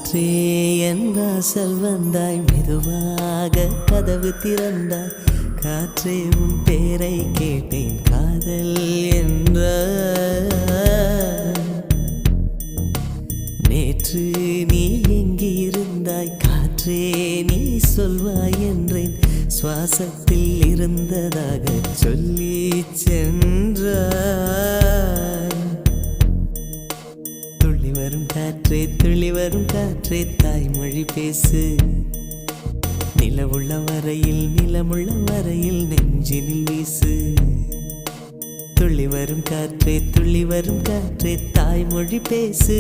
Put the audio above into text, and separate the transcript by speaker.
Speaker 1: காற்றே என் வாசல் வந்தாய், மெதுவாக கதவு திறந்தாய். காற்றே உன் பேரை கேட்டேன், காதல் என்ற. நேற்று நீ எங்கிருந்தாய் காற்றே, நீ சொல்வாய் என்றேன். சுவாசத்தில் இருந்ததாக சொல்லி சென்றாய். துள்ளி வரும் காற்றே, துள்ளி வரும் காற்றே, தாய்மொழி பேசு. நிலவுள்ள வரையில், நிலமுள்ள வரையில் நெஞ்சினில் வீசு. துள்ளி வரும் காற்றே, துள்ளி வரும் காற்றே, தாய்மொழி பேசு.